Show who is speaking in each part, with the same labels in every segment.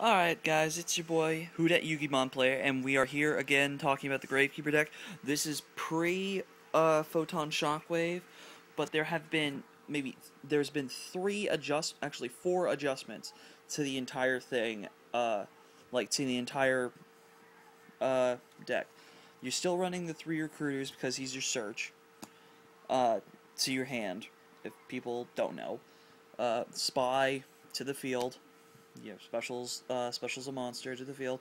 Speaker 1: Alright guys, it's your boy, Whodat Yugimon Player, and we are here again talking about the Gravekeeper deck. This is pre-Photon Shockwave, but there's been four adjustments to the entire thing, to the entire, deck. You're still running the 3 recruiters because he's your search, to your hand, if people don't know. Spy to the field. Specials a monster to the field.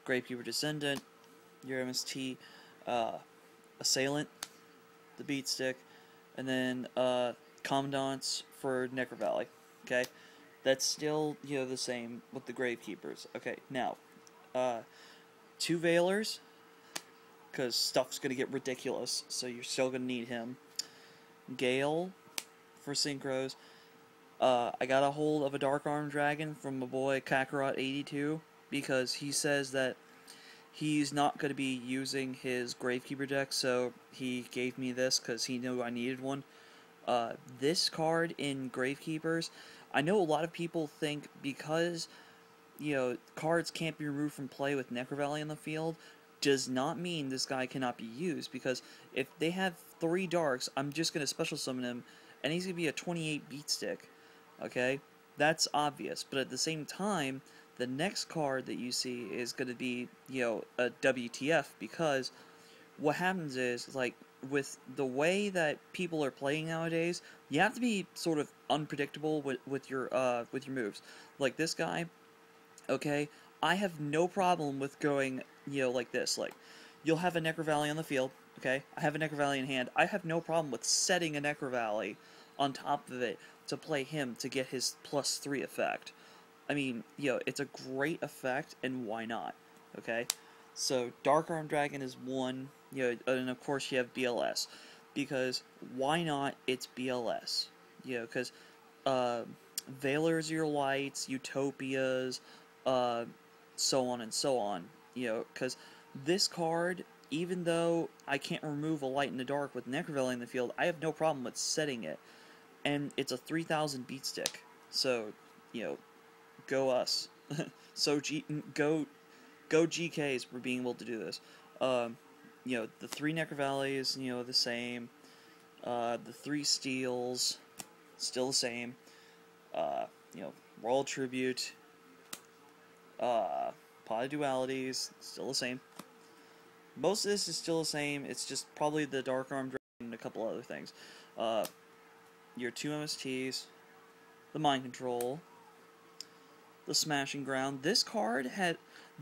Speaker 1: Gravekeeper Descendant, your MST, Assailant, the Beat Stick, and then Commandants for Necro Valley. Okay, that's still the same with the Gravekeepers. Okay, now 2 Veilers, because stuff's gonna get ridiculous, so you're still gonna need him. Gale for synchros. I got a hold of a Dark Arm Dragon from my boy Kakarot82 because he says that he's not going to be using his Gravekeeper deck, so he gave me this because he knew I needed one. This card in Gravekeepers, I know a lot of people think because, cards can't be removed from play with Necro Valley on the field, does not mean this guy cannot be used, because if they have 3 Darks, I'm just going to special summon him, and he's going to be a 28 beat stick. Okay, that's obvious, but at the same time, the next card that you see is going to be, a WTF, because what happens is, like, with the way that people are playing nowadays, you have to be sort of unpredictable with your moves. Like this guy, okay, I have no problem with going, like this. Like, you'll have a Necro Valley on the field, okay? I have a Necro Valley in hand. I have no problem with setting a Necro Valley on top of it to play him to get his +3 effect. I mean, it's a great effect, and why not? Okay? So, Dark Arm Dragon is one, and of course you have BLS. Because, why not? It's BLS. Because, Veilers are your lights, Utopias, so on and so on. Because this card, even though I can't remove a light in the dark with Necro Valley in the field, I have no problem with setting it. And it's a 3,000 beat stick, so, go us. So, go GKs for being able to do this. The 3 Necro Valleys, the same. The 3 Steels, still the same. Royal Tribute. Pot of Dualities, still the same. Most of this is still the same, it's just probably the Dark Arm Dragon and a couple other things. Your 2 MSTs, the Mind Control, the Smashing Ground. This card had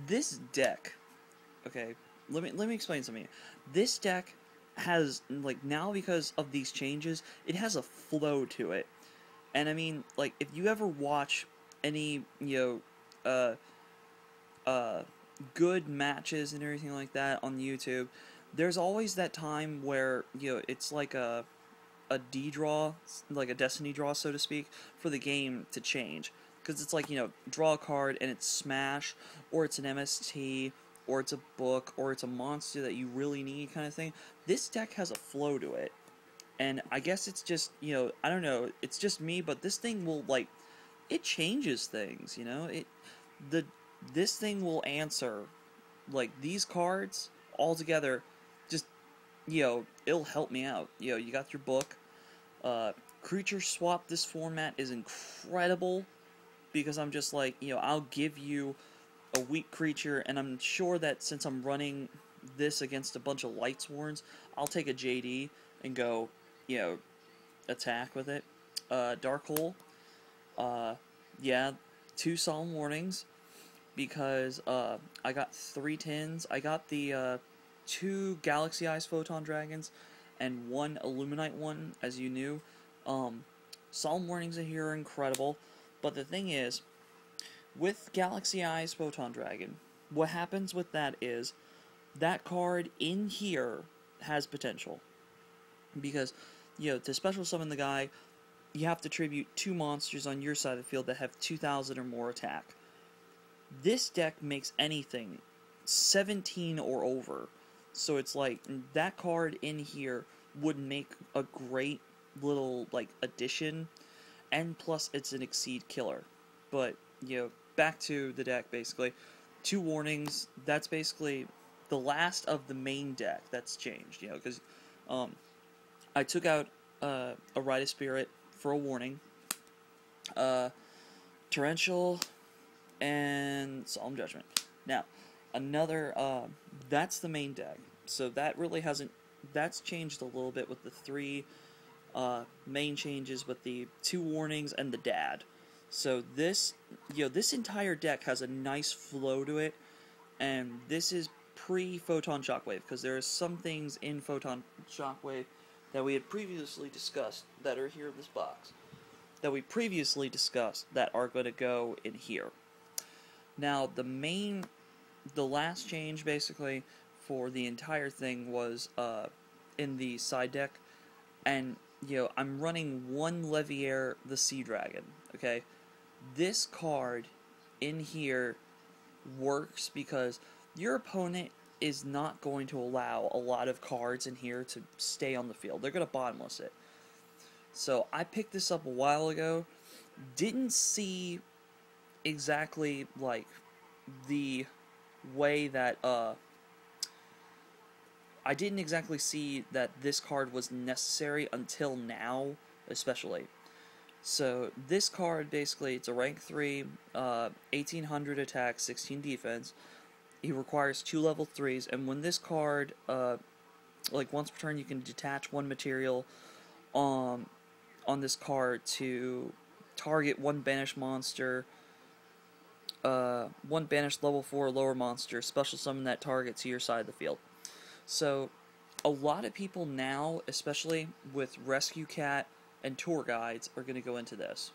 Speaker 1: this deck. Okay, let me explain something. This deck has, like, now because of these changes, it has a flow to it. And I mean, like, if you ever watch any, good matches and everything like that on YouTube, there's always that time where, it's like a D-draw, like a destiny draw, so to speak, for the game to change. Because it's like, draw a card and it's Smash, or it's an MST, or it's a book, or it's a monster that you really need kind of thing. This deck has a flow to it. And I guess it's just, I don't know, it's just me, but this thing will, like, it changes things, this thing will answer, like, these cards all together, just, it'll help me out. You got your book. Creature swap this format is incredible, because I'm just like, I'll give you a weak creature, and I'm sure that since I'm running this against a bunch of Lightsworns, I'll take a JD and go, attack with it. Dark Hole, yeah, 2 Solemn Warnings, because I got 3 tins. I got the 2 Galaxy Eyes Photon Dragons and 1 Illuminite one, as you knew. Solemn Warnings are here, incredible, but the thing is, with Galaxy Eyes Photon Dragon, what happens with that is, that card in here has potential. Because, to special summon the guy, you have to tribute 2 monsters on your side of the field that have 2,000 or more attack. This deck makes anything 17 or over. So it's like, that card in here would make a great little, like, addition, and plus it's an Exceed killer. But, back to the deck, basically. 2 warnings, that's basically the last of the main deck that's changed, because I took out a Rite of Spirit for a warning, Torrential, and Solemn Judgment. Now, another, that's the main deck, so that really hasn't, that's changed a little bit with the 3 main changes, with the 2 warnings and the dad. So this, this entire deck has a nice flow to it, and this is pre-Photon Shockwave, because there are some things in Photon Shockwave that we had previously discussed that are here in this box, that we previously discussed that are going to go in here. Now, the last change, basically, for the entire thing was in the side deck, and, I'm running 1 Leviair, the Sea Dragon, okay? This card in here works because your opponent is not going to allow a lot of cards in here to stay on the field. They're going to bottomless it. So I picked this up a while ago, didn't see exactly, like, the way that, I didn't exactly see that this card was necessary until now, especially. So, this card, basically, it's a rank 3, 1800 attack, 16 defense. He requires 2 level 3s, and when this card, like, once per turn, you can detach 1 material on this card to target 1 banished monster, 1 banished level 4 or lower monster, special summon that target to your side of the field. So, a lot of people now, especially with Rescue Cat and Tour Guides, are going to go into this.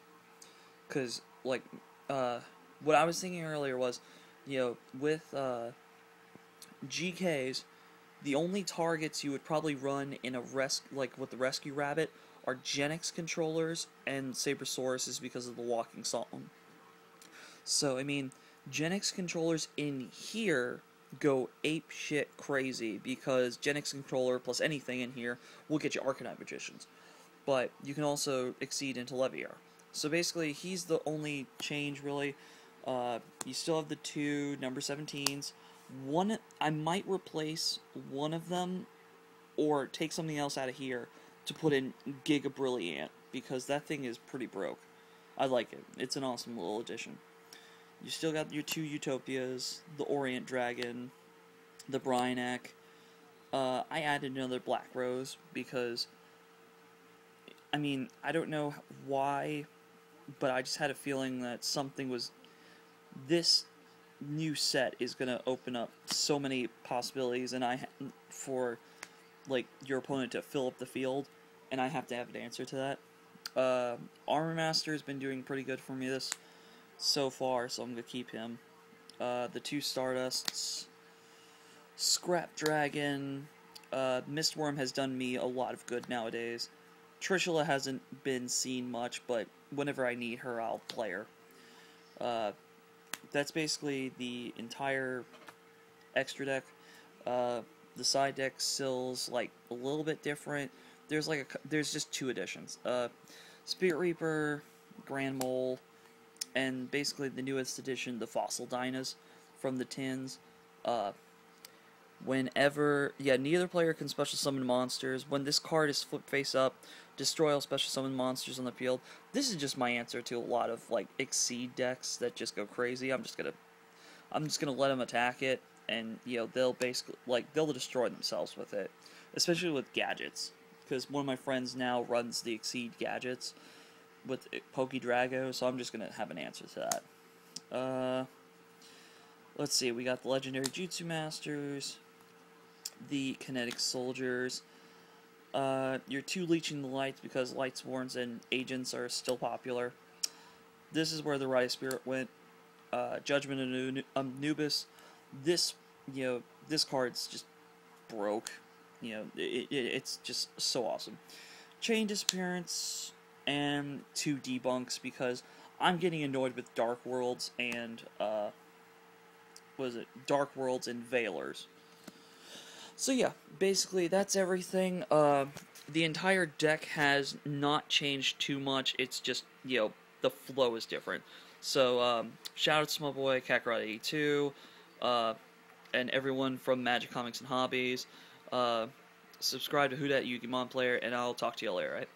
Speaker 1: Because, like, what I was thinking earlier was, with GKs, the only targets you would probably run in a with the Rescue Rabbit are Genix controllers and Sabrosauruses because of the Walking Solemn. So, I mean, Genix controllers in here go ape shit crazy, because Genix controller plus anything in here will get you Arcanine Magicians. But you can also exceed into Leviair. So basically, he's the only change, really. You still have the 2 number 17s. I might replace one of them, or take something else out of here to put in Giga Brilliant, because that thing is pretty broke. I like it. It's an awesome little addition. You still got your 2 Utopias, the Orient Dragon, the Bryanek. I added another Black Rose because, I mean, I don't know why, but I just had a feeling that this new set is going to open up so many possibilities, and for, like, your opponent to fill up the field, and I have to have an answer to that. Armor Master has been doing pretty good for me so far, so I'm going to keep him. The 2 Stardusts, Scrap Dragon, Mistworm has done me a lot of good nowadays. Trishula hasn't been seen much, but whenever I need her, I'll play her. That's basically the entire extra deck. The side deck still's, like, a little bit different. There's just 2 additions. Spirit Reaper, Grand Mole, and basically the newest edition, the Fossil Dynas from the tins. Neither player can special summon monsters. When this card is flipped face up, destroy all special summon monsters on the field. This is just my answer to a lot of, like, Exceed decks that just go crazy. I'm just gonna let them attack it, and, they'll basically, like, they'll destroy themselves with it. Especially with gadgets, because one of my friends now runs the Exceed gadgets with Pokedrago, so I'm just gonna have an answer to that. Let's see, we got the Legendary Jutsu Masters, the Kinetic Soldiers, your 2 Leeching the Lights, because Lightsworns and Agents are still popular. This is where the Rite of Spirit went. Judgment of Anubis. This card's just broke. It's just so awesome. Chain Disappearance, and 2 Debunks, because I'm getting annoyed with Dark Worlds and, Dark Worlds and Veilers. So yeah, basically that's everything. The entire deck has not changed too much. It's just, the flow is different. So shout out to my boy Kakarot82, and everyone from Magic Comics and Hobbies. Subscribe to Who Dat Yugimon Player, and I'll talk to you later. Right?